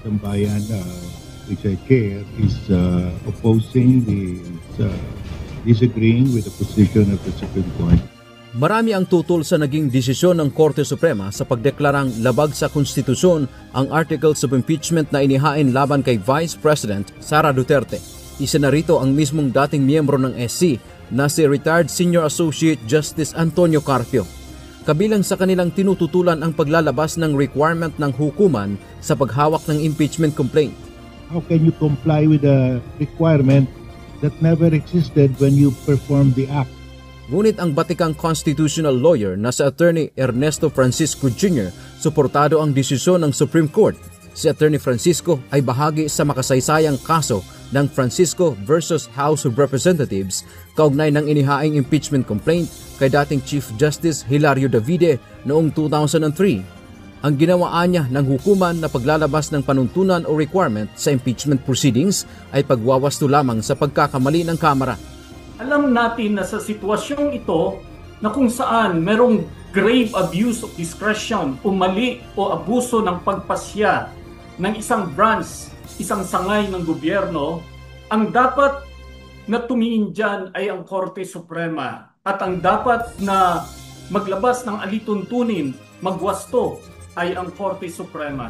Sambayan, which I chair, is disagreeing with the position of the Supreme Court. Marami ang tutol sa naging desisyon ng Korte Suprema sa pagdeklarang labag sa konstitusyon ang articles of impeachment na inihain laban kay Vice President Sara Duterte. Isa na rito ang mismong dating miyembro ng SC na si retired Senior Associate Justice Antonio Carpio. Kabilang sa kanilang tinututulan ang paglalabas ng requirement ng hukuman sa paghawak ng impeachment complaint. How can you comply with a requirement that never existed when you performed the act? Ngunit ang batikang constitutional lawyer na si Attorney Ernesto Francisco Jr. suportado ang desisyon ng Supreme Court. Si Attorney Francisco ay bahagi sa makasaysayang kaso ng Francisco versus House of Representatives kaugnay ng inihaing impeachment complaint kay dating Chief Justice Hilario Davide noong 2003. Ang ginawaan niya ng hukuman na paglalabas ng panuntunan o requirement sa impeachment proceedings ay pagwawasto lamang sa pagkakamali ng Kamara. Alam natin na sa sitwasyong ito na kung saan merong grave abuse of discretion o mali o abuso ng pagpasya ng isang branch, isang sangay ng gobyerno, ang dapat na tumingin dyan ay ang Korte Suprema at ang dapat na maglabas ng alituntunin, magwasto ay ang Korte Suprema.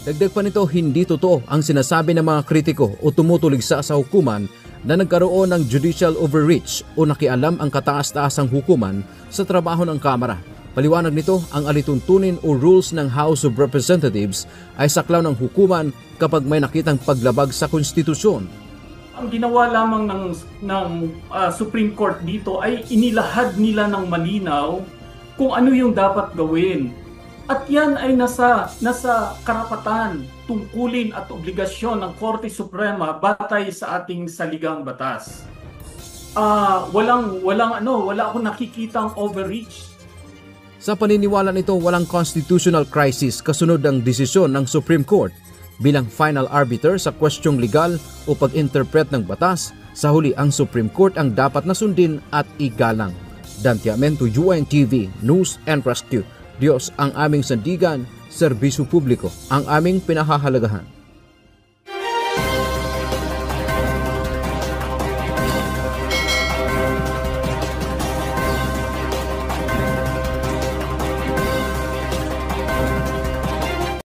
Dagdag pa nito, hindi totoo ang sinasabi ng mga kritiko o tumutuligsa sa hukuman na nagkaroon ng judicial overreach o nakialam ang kataas-taasang hukuman sa trabaho ng Kamara. Paliwanag nito, ang alituntunin o rules ng House of Representatives ay saklaw ng hukuman kapag may nakitang paglabag sa konstitusyon. Ang ginawa lamang ng Supreme Court dito ay inilahad nila ng malinaw kung ano yung dapat gawin. At yan ay nasa karapatan, tungkulin at obligasyon ng Korte Suprema batay sa ating saligang batas. Wala akong nakikitang overreach. Sa paniniwala nito, walang constitutional crisis kasunod ng desisyon ng Supreme Court bilang final arbiter sa kwestyong legal o pag-interpret ng batas. Sa huli, ang Supreme Court ang dapat na sundin at igalang. Dan Tiamento, UNTV, News and Rescue. Diyos ang aming sandigan, serbisyo publiko ang aming pinahahalagahan.